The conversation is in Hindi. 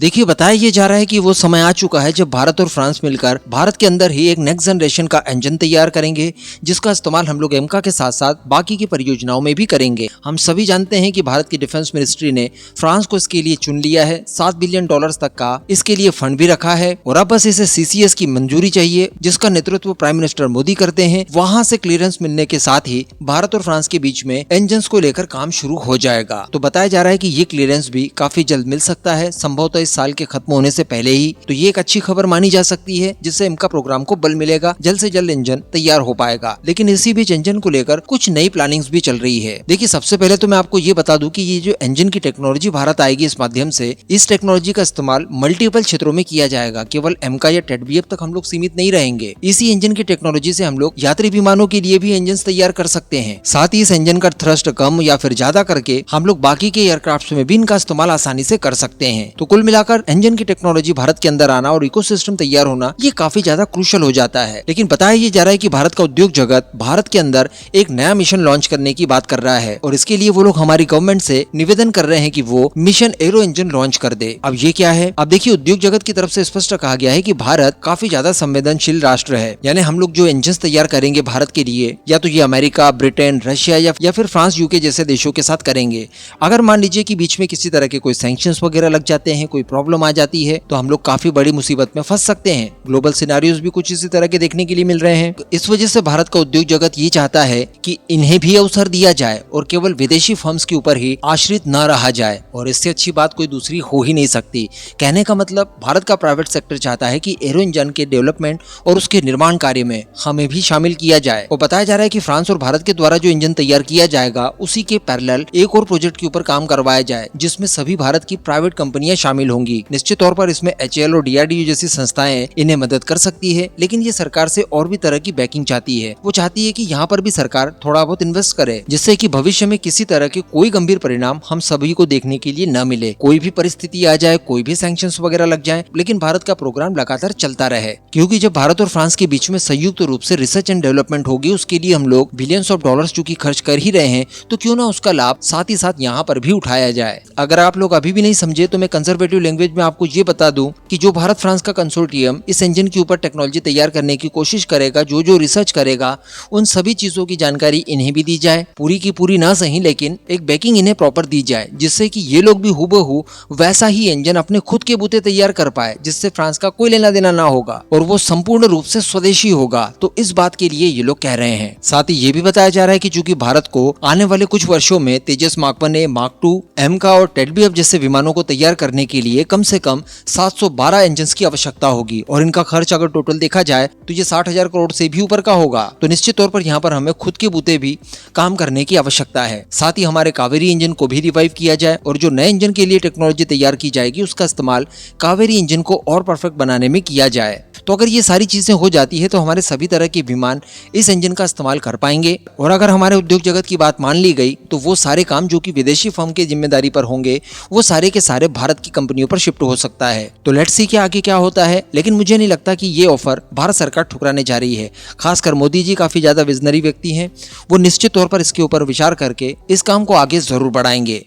देखिए, बताया ये जा रहा है कि वो समय आ चुका है जब भारत और फ्रांस मिलकर भारत के अंदर ही एक नेक्स्ट जनरेशन का इंजन तैयार करेंगे, जिसका इस्तेमाल हम लोग एमका के साथ साथ बाकी की परियोजनाओं में भी करेंगे। हम सभी जानते हैं कि भारत की डिफेंस मिनिस्ट्री ने फ्रांस को इसके लिए चुन लिया है। $7 बिलियन तक का इसके लिए फंड भी रखा है और अब बस इसे सीसीएस की मंजूरी चाहिए, जिसका नेतृत्व प्राइम मिनिस्टर मोदी करते हैं। वहां से क्लियरेंस मिलने के साथ ही भारत और फ्रांस के बीच में इंजन को लेकर काम शुरू हो जाएगा। तो बताया जा रहा है कि ये क्लियरेंस भी काफी जल्द मिल सकता है, संभवतः इस साल के खत्म होने से पहले ही। तो ये एक अच्छी खबर मानी जा सकती है, जिससे इनका प्रोग्राम को बल मिलेगा, जल्द से जल्द इंजन तैयार हो पाएगा। लेकिन इसी बीच इंजन को लेकर कुछ नई प्लानिंग्स भी चल रही है। देखिए, सबसे पहले तो मैं आपको ये बता दूं कि ये जो इंजन की टेक्नोलॉजी भारत आएगी, इस माध्यम से इस टेक्नोलॉजी का इस्तेमाल मल्टीपल क्षेत्रों में किया जाएगा। केवल एमका या टेडबीएफ तक हम लोग सीमित नहीं रहेंगे। इसी इंजन की टेक्नोलॉजी से हम लोग यात्री विमानों के लिए भी इंजन तैयार कर सकते हैं। साथ ही इस इंजन का थ्रस्ट कम या फिर ज्यादा करके हम लोग बाकी के एयरक्राफ्ट में भी इनका इस्तेमाल आसानी से कर सकते हैं। तो कुल मिलाकर इंजन की टेक्नोलॉजी भारत के अंदर आना और इकोसिस्टम तैयार होना ये काफी ज्यादा क्रूशियल हो जाता है। लेकिन बताया ये जा रहा है कि भारत का उद्योग जगत भारत के अंदर एक नया मिशन लॉन्च करने की बात कर रहा है और इसके लिए वो लोग हमारी गवर्नमेंट से निवेदन कर रहे हैं कि वो मिशन एरो इंजन लॉन्च कर दे। अब ये क्या है? अब देखिए, उद्योग जगत की तरफ से स्पष्ट कहा गया है कि भारत काफी ज्यादा संवेदनशील राष्ट्र है। यानी हम लोग जो इंजन तैयार करेंगे भारत के लिए, या तो ये अमेरिका, ब्रिटेन, रशिया या फिर फ्रांस, यूके जैसे देशों के साथ करेंगे। अगर मान लीजिए कि बीच में किसी तरह के कोई सैंक्शंस वगैरह लग जाते हैं, कोई प्रॉब्लम आ जाती है, तो हम लोग काफी बड़ी मुसीबत में फंस सकते हैं। ग्लोबल सिनेरियोज भी कुछ इसी तरह के देखने के लिए मिल रहे हैं। इस वजह से भारत का उद्योग जगत ये चाहता है कि इन्हें भी अवसर दिया जाए और केवल विदेशी फर्म्स के ऊपर ही आश्रित न रहा जाए। और इससे अच्छी बात कोई दूसरी हो ही नहीं सकती। कहने का मतलब, भारत का प्राइवेट सेक्टर चाहता है कि एरो इंजन के डेवलपमेंट और उसके निर्माण कार्य में हमें भी शामिल किया जाए। और बताया जा रहा है कि फ्रांस और भारत के द्वारा जो इंजन तैयार किया जाएगा, उसी के पैरेलल एक और प्रोजेक्ट के ऊपर काम करवाया जाए, जिसमें सभी भारत की प्राइवेट कंपनियां शामिल होंगी। निश्चित तौर पर इसमें HAL और DRDO जैसी संस्थाएं इन्हें मदद कर सकती है, लेकिन ये सरकार से और भी तरह की बैकिंग चाहती है। वो चाहती है कि यहाँ पर भी सरकार थोड़ा बहुत इन्वेस्ट करे, जिससे कि भविष्य में किसी तरह के कोई गंभीर परिणाम हम सभी को देखने के लिए न मिले। कोई भी परिस्थिति आ जाए, कोई भी सैंक्शंस वगैरह लग जाए, लेकिन भारत का प्रोग्राम लगातार चलता रहे। क्योंकि जब भारत और फ्रांस के बीच में संयुक्त रूप से रिसर्च एंड डेवलपमेंट होगी, उसके लिए हम लोग बिलियंस ऑफ डॉलर्स चूंकि खर्च कर ही रहे हैं, तो क्यों ना उसका लाभ साथ ही साथ यहाँ पर भी उठाया जाए। अगर आप लोग अभी भी नहीं समझे, तो मैं कंजर्वेटिव लैंग्वेज में आपको ये बता दूं कि जो भारत फ्रांस का कंसोर्टियम इस इंजन के ऊपर टेक्नोलॉजी तैयार करने की कोशिश करेगा, जो जो रिसर्च करेगा, उन सभी चीजों की जानकारी इन्हें भी दी जाए। पूरी की पूरी ना सही, लेकिन एक बैकिंग इन्हें प्रॉपर दी जाए, जिससे कि ये लोग भी हूबहू वैसा ही इंजन अपने खुद के बूते तैयार कर पाए, जिससे फ्रांस का कोई लेना देना ना होगा और वो संपूर्ण रूप से स्वदेशी होगा। तो इस बात के लिए ये लोग कह रहे हैं। साथ ही ये भी बताया जा रहा है कि चूंकि भारत को आने वाले कुछ वर्षों में तेजस मार्क 1A, मार्क 2, एमका और टेडबीएफ जैसे विमानों को तैयार करने के लिए कम से कम 712 इंजन की आवश्यकता होगी और इनका खर्च अगर टोटल देखा जाए तो ये 60,000 करोड़ से भी ऊपर का होगा। तो निश्चित तौर पर यहाँ पर हमें खुद के बूते भी काम करने की आवश्यकता है। साथ ही हमारे कावेरी इंजन को भी रिवाइव किया जाए और जो नए इंजन के लिए टेक्नोलॉजी तैयार की जाएगी, उसका इस्तेमाल कावेरी इंजन को और परफेक्ट बनाने में किया जाए। तो अगर ये सारी चीजें हो जाती है, तो हमारे सभी तरह के विमान इस इंजन का इस्तेमाल कर पाएंगे। और अगर हमारे उद्योग जगत की बात मान ली गई, तो वो सारे काम जो कि विदेशी फर्म के जिम्मेदारी पर होंगे, वो सारे के सारे भारत की कंपनियों पर शिफ्ट हो सकता है। तो लेट्स सी कि आगे क्या होता है। लेकिन मुझे नहीं लगता कि ये ऑफर भारत सरकार ठुकराने जा रही है। खासकर मोदी जी काफी ज्यादा विजनरी व्यक्ति हैं। वो निश्चित तौर पर इसके ऊपर विचार करके इस काम को आगे जरूर बढ़ाएंगे।